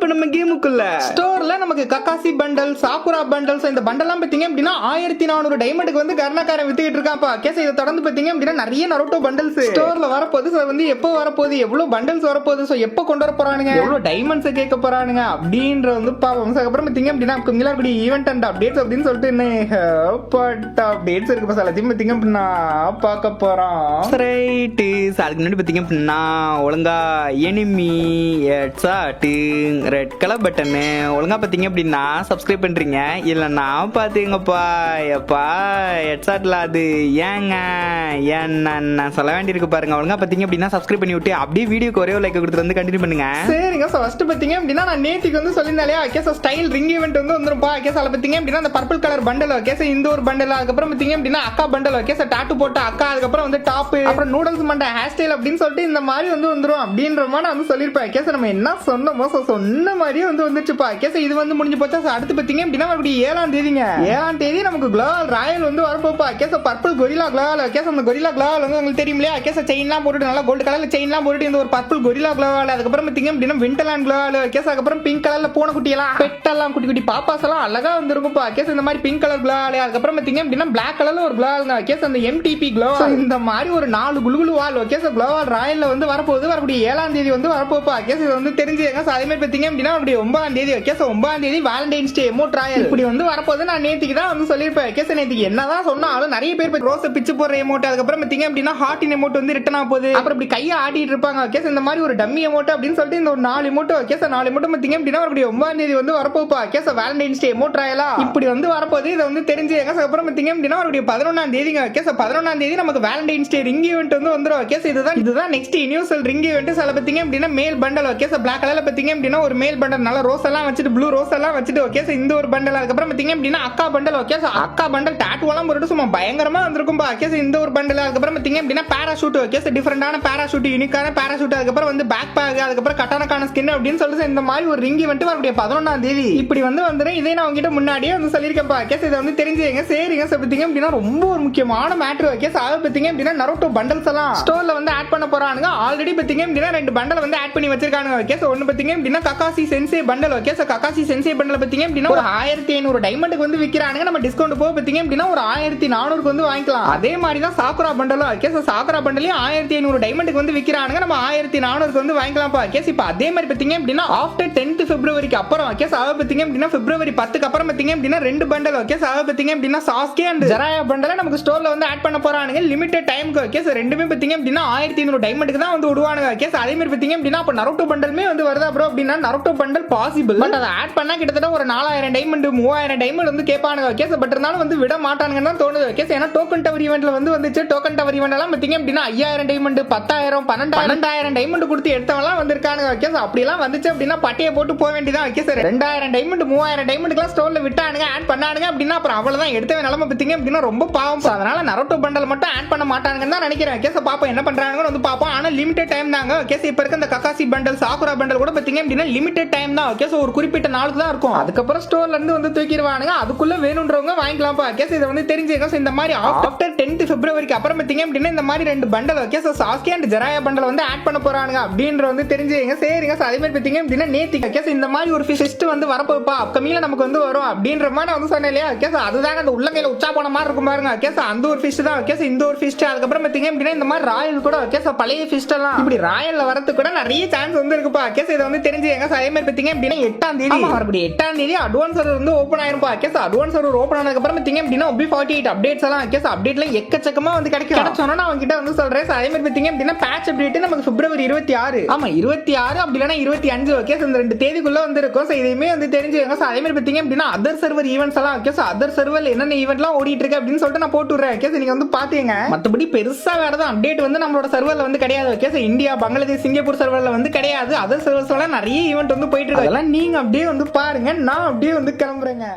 இப்ப நம்ம கேமுக்குள்ள ஸ்டோர்ல நமக்கு கக்காசி பண்டல், சாக்குரா பண்டல்ஸ், இந்த பண்டல்லாம் பாத்தீங்க அப்படின்னா 1400 டைமண்டுக்கு வந்து கர்ணக்காரன் வித்துக்கிட்டு இருக்கான்ப்பா. கேஸ் இதை தொடர்ந்து பாத்தீங்க அப்படின்னா நிறைய நருட்டோ பண்டல்ஸ் ஸ்டோர்ல வரப்போகுது. சோ வந்து எப்போ வரப்போகுது, எவ்வளவு பண்டல்ஸ் வரப்போகுது, சோ எப்போ கொண்டு வர போறானுங்க, எவ்வளவு டைமண்ட்ஸ் கேட்க போறானுங்க அப்படின்ற வந்து பாவம். அப்புறம் பாத்தீங்க அப்படின்னா மிலார்குடி ஈவென்ட் அண்ட் அப்டேட்ஸ் அப்படின்னு சொல்லிட்டு அப்டேட்ஸ் இருக்கு பா. எல்லாத்தையும் பாத்தீங்க அப்படின்னா பார்க்க போறோம். ரைட்டு, அதுக்கு முன்னாடி பாத்தீங்க அப்படின்னா ஒழுங்கா எனிமி ரெட் கலர் பட்டனு ஒழுங்கா பாத்தீங்க அப்படின்னா சப்ஸ்கிரைப் பண்றீங்க, இல்லன்னா பாத்தீங்கப்பா எப்பா ஹெட்ஷாட்ல அது ஏங்க என்ன சொல்ல வேண்டியிருக்கு பாருங்க. ஒழுங்கா பாத்தீங்க அப்படின்னா சப்ஸ்கிரைப் பண்ணி விட்டு அப்படியே வீடியோக்கு ஒரே லைக் கொடுத்து வந்து கண்டினியூ பண்ணுங்க. சரிங்க. ஃபர்ஸ்ட் பாத்தீங்க அப்படின்னா நான் நேத்திக்கு வந்து சொல்லியிருந்தாலே கேஸ் ஸ்டைல் ரிங் ஈவென்ட் வந்து வந்துருப்பா. கேஸ் அதில் பாத்தீங்க அப்படின்னா அந்த பர்பிள் கலர் பண்டல் கேஸ் இந்த ஒரு பண்டல், அதுக்கப்புறம் பாத்தீங்க அப்படின்னா அக்கா பண்டல் கேஸ் டாட்டு போட்ட அக்கா, அதுக்கப்புறம் வந்து டாப், அப்புறம் நூடல்ஸ் மண்ட ஹேர் ஸ்டைல் அப்படின்னு சொல்லிட்டு இந்த மாதிரி வந்து வந்துரும் அப்படின்ற மாதிரி நான் வந்து சொல்லியிருப்பேன். கேஸ் நம்ம என்ன சொன்னமோ சொன்ன மாதிரியே வந்து வந்துச்சுப்பா. கேஸ் இது வந்து முடிஞ்சு போச்சா. அடுத்து பாத்தீங்க அப்படின்னா மறுபடியும் 7ஆம் தேதி நமக்கு குளோவால் ராயல் வந்து வரப்போப்பா. கேஸ் பர்பிள் கொரில்லா குளோவால். கேஸ் அந்த கொரில்லா குளோவால் வந்து உங்களுக்கு தெரியும் இல்லையா. கேஸ் செயின்லாம் போட்டுட்டு நல்லா கோல்டு கலர்ல செயின்லாம் போட்டுட்டு இந்த ஒரு பர்பிள் கொரில்லா குளோவால், அதுக்கப்புறம் பாத்தீங்க அப்படின்னா விண்டர்லேண்ட் குளோவால். கேஸ் அதுக்கப்புறம் பிங்க் கலர்ல பூனை குட்டி எல்லாம் பெட்டெல்லாம் குட்டி குட்டி பாப்பாஸ் எல்லாம் அழகா வந்துருக்கும்பா. கேஸ் இந்த மாதிரி பிங்க் கலர் குளோவால், அதுக்கப்புறம் பாத்தீங்க அப்படின்னா பிளாக் கலர்ல ஒரு குளோவால். கேஸ் அந்த எம்டிபி குளோவால், இந்த மாதிரி ஒரு 4 குளுகுளு வால் கேஸ் குளோவால் ராயல்ல வந்து வரப்போகுது. வரக்கூடிய 7ஆம் தேதி வந்து வரப்போப்பா. கேஸ் இது வந்து தெரிஞ்சுங்க. அதே மாதிரி பாத்தீங்க அப்படின்னா அப்படியே 9ஆம் தேதி கேஸ் 9ஆம் தேதி வேலண்டைன்ஸ் டே எமோட் ராயல் இப்படி வந்து வரப்போகுது. நான் நேத்திக்கு தான் வந்து சொல்லியிருப்பேன். கேஸ் நேத்திக்கு என்னதான் சொன்னாலும் நிறைய பேர் ரோஸை பிச்சு போடுற எமோட், அதுக்கப்புறம் பாத்தீங்க அப்படின்னா ஹார்ட் எமோட் வந்து ரிட்டர்ன் ஆக போகுது. அப்புறம் இப்படி கையை ஆட்டிட்டு இருப்பாங்க. கேஸ் இந்த மாதிரி ஒரு டம்மி எமோட் அப்படின்னு சொல்லிட்டு இந்த ஒரு 4 எமோட் கேஸ் 4 எமோட் பாத்தீங்க அப்படின்னா வரக்கூடிய 9ஆம் தேதி வந்து வரப்போப்பா. கேஸ் வேலண்டைன்ஸ் டே எமோட் ராயலா இப்படி வந்து வரப்போகுது. இதை வந்து தெரிஞ்சுங்க. அப்புறம் பாத்தீங்க அப்படின்னா வரக்கூடிய 11ஆம் தேதிங்க கேஸ் 11ஆம் தேதி நமக்கு வேலண்டைன்ஸ் டே ரிங் ஈவென்ட் வந்து வந்துரும். கேஸ் இதுதான் நெக்ஸ்ட் யூனிவர்சல் ரிங் ஈவென்ட். சில பாத்தீங்க அப்படின்னா மேல் பண்டல் கேஸ் பிளாக் கலர்ல பாத்தீங்க அப்படின்னா ஒரு மேல் பண்டல் நல்ல ரோஸ் எல்லாம் வச்சுட்டு ப்ளூ ரோஸ் எல்லாம் வச்சுட்டு கேஸ் இந்த ஒரு பண்டல், அதுக்கப்புறம் பாத்தீங்க அப்படின்னா அக்கா பண்டல் கேஸ் அக்கா பண்டல் டாட்டூ எல்லாம் போட்டு சும்மா பயங்கரமா வந்திருக்கும்பா. கேஸ் இந்த ஒரு பண்டல், அதுக்கப்புறம் பாத்தீங்க அப்படின்னா பாராஷூட் கேஸ் டிஃபரெண்டான பாராஷூட், யூனிக்கான பாராஷூட், அதுக்கப்புறம் வந்து பேக் பேக், அதுக்கப்புறம் கட்டானக்கான ஸ்கின் அப்படின்னு சொல்லிட்டு இந்த மாதிரி ஒரு ரிங் ஈவென்ட் வரக்கூடிய 11ஆம் தேதி இப்படி வந்து வந்துடும். இதே நான் உங்ககிட்ட முன்னாடியே வந்து சொல்லியிருக்கேன்ப்பா. கேஸ் இதை வந்து தெரிஞ்சுங்க. சரிங்க. பாத்தீங்க அப்படின்னா ரொம்ப ஒரு முக்கியமான மேட்ரு கேஸ் அதை பாத்தீங்க அப்படின்னா நருட்டோ பண்டல்ஸ் எல்லாம் ஸ்டோர்ல வந்து ஆட் பண்ண போறானுங்க. ஆல்ரெடி பாத்தீங்க அப்படின்னா 2 பண்டல் வந்து ஆட் பண்ணி வச்சிருக்கானுங்க. கேஸ் ஒன்னு பாத்தீங்க அப்படின்னா Kakashi sensei bundle. Case Kakashi sensei bundle பாத்தீங்க அப்படின்னா ஒரு 1500 டைமண்டுக்கு வந்து விக்கிறானுங்க. நம்ம டிஸ்கவுண்ட் போக பாத்தீங்க அப்படின்னா ஒரு 1400க்கு வந்து வாங்கிக்கலாம். அதே மாதிரி தான் சாக்குரா பண்டலும். கேஸ் சாக்குரா பண்டலையும் 1500 டைமண்டுக்கு வந்து விக்கிறானுங்க. நம்ம 1400க்கு வந்து வாங்கிக்கலாம்ப்பா. கேஸ் இப்ப அதே மாதிரி பாத்தீங்க அப்படின்னா ஆஃப்டர் 10th பிப்ரவரிக்கு அப்புறம் கேஸ் அதை பாத்தீங்க அப்படின்னா பிப்ரவரி 10க்கு அப்புறம் பாத்தீங்க அப்படின்னா 2 பண்டல் கேஸ் அதை பாத்தீங்க அப்படின்னா சாஸ்கே அண்ட் ஜராயா பண்டல நமக்கு ஸ்டோர்ல வந்து ஆட் பண்ண போறானுங்க. லிமிடெட் டைம்க்கு கேஸ் ரெண்டுமே பாத்தீங்க அப்படின்னா 1500 டைமண்டுக்கு தான் வந்து விடுவானுங்க. கேஸ் அதே மாதிரி பாத்தீங்க அப்படின்னா அப்ப நருட்டோ பண்டலுமே வந்து வருதா ப்ரோ அப்படின்னா நருட்டோ பண்டல் பாசிபிள். பட் அதை ஆட் பண்ணா கிட்டத்தட்ட ஒரு 4000 டைமண்ட் 3000 டைமண்ட் வந்து கேட்பானுங்க. கேஸ் பட் இருந்தாலும் வந்து விட மாட்டானுங்கன்னு தான் தோணுது. கேஸ் ஏன்னா டோக்கன் டவர் ஈவென்ட்ல வந்து வந்துச்சு. டோக்கன் டவர் ஈவென்ட் எல்லாம் பாத்தீங்க அப்படின்னா 5000 டைமண்ட் 10000 12000 டைமண்ட் கொடுத்து எடுத்தவங்கலாம் வந்திருக்கானுங்க. கேஸ் அப்படி எல்லாம் வந்துச்சு அப்படின்னா பட்டையை போட்டு போக வேண்டியதான். கேஸ் 2000 டைமண்ட் 3000 டைமண்ட்க்குலாம் ஸ்டோர்ல விட்டானுங்க ஆட் பண்ணானுங்க அப்படின்னா அப்புறம் அவ்வளவுதான் எடுத்த நிலைமை பாத்தீங்க அப்படின்னா ரொம்ப பாவம். அதனால நருட்டோ பண்டல் மட்டும் ஆட் பண்ண மாட்டானுங்கன்னு தான் நினைக்கிறேன். கேஸ் பாப்போம் என்ன பண்றானுங்க வந்து பாப்போம். ஆனா லிமிடெட் டைம் தாங்க. கேஸ் இப்ப இருக்க இந்த கக்காசி பண்டல் சாக்குரா பண்டல் கூட பாத்தீங்க அப்படின்னா லிமிடெட் டைம் தான். கேஸ் ஒரு குறிப்பிட்ட நாளுக்கு தான் இருக்கும். அதுக்கப்புறம் ஸ்டோர்ல இருந்து வந்து தூக்கிடுவானுங்க. அதுக்குள்ள வேணும்ன்றவங்க வாங்கிக்கலாம்ப்பா. கேஸ் இதை வந்து தெரிஞ்சுக்க. இந்த மாதிரி ஆஃப்டர் 10th பிப்ரவரிக்கு அப்புறம் பாத்தீங்க அப்படின்னா இந்த மாதிரி 2 bundle guys Sasuke and Jiraiya bundle வந்து ஆட் பண்ண போறானுங்க அப்படின்ற வந்து தெரிஞ்சுங்க. சரிங்க. அதே மாதிரி பாத்தீங்க அப்படின்னா நேத்திக்கு கேஸ் இந்த மாதிரி ஒரு ஃபிஷ் வந்து வரப்போப்பா அப்கமிங்ல நமக்கு வந்து வரும் அப்படின்ற மாதிரி நான் வந்து சொன்னேன் இல்லையா. கேஸ் அதுதாங்க அந்த உள்ளங்கையில உச்சா போன மாதிரி இருக்கும் பாருங்க. கேஸ் அந்த ஒரு ஃபிஷ் தான். கேஸ் இந்த ஒரு ஃபிஷ், அதுக்கப்புறம் பாத்தீங்க அப்படின்னா இந்த மாதிரி ராயல் கூட கேஸ் பழைய ஃபிஷ் எல்லாம் இப்படி ராயல்ல வரதுக்கு கூட நிறைய சான்ஸ் வந்து இருக்குப்பா. கேஸ் இதை வந்து தெரிஞ்சுங்க. அதே மாதிரி பாத்தீங்க அப்படின்னா 8ஆம் தேதி மறுபடியும் 8ஆம் தேதி அட்வான்ஸ் சர்வர் வந்து ஓபன் ஆயிருப்பா. கேஸ் அட்வான்ஸ் சர்வர் ஓபன் ஆனதுக்கு அப்புறம் பாத்தீங்க அப்படின்னா OB48 அப்டேட்ஸ் எல்லாம் கேஸ் அப்டேட்ல எக்கச்சக்கமா வந்து கிடைச்சோன்னா நான் உங்ககிட்ட வந்து சொல்றேன். அதே மாதிரி பாத்தீங்க அப்படின்னா பேட்ச் அப்டேட் நமக்கு பிப்ரவரி 26 ஆமா 26 அப்படி இல்லைன்னா 25 கேஸ் இந்த 2 தேதிக்குள்ள வந்து இருக்கும். இதையுமே வந்து தெரிஞ்சுங்க. அதே மாதிரி பாத்தீங்க அப்படின்னா அதர் சர்வர் ஈவென்ட்ஸ் எல்லாம் கேஸ் அதர் சர்வர்ல என்னென்ன ஈவென்ட்லாம் ஓடிட்டு இருக்கு அப்படின்னு சொல்லிட்டு நான் போட்டு விடுறேன். கேஸ் நீங்க வந்து பாத்தீங்க. மத்தபடி பெருசா வேற ஏதாவது அப்டேட் வந்து நம்மளோட சர்வர்ல வந்து கிடையாது. கேஸ் இந்தியா பங்களாதேஷ் சிங்கப்பூர் சர்வர்ல வந்து கிடையாது. அதர் சர்வர்ஸ் எல்லாம் நிறைய ஈவென்ட் வந்து போயிட்டு இருக்கு. அதெல்லாம் நீங்க அப்படியே வந்து பாருங்க. நான் அப்படியே வந்து கிளம்புறேங்க.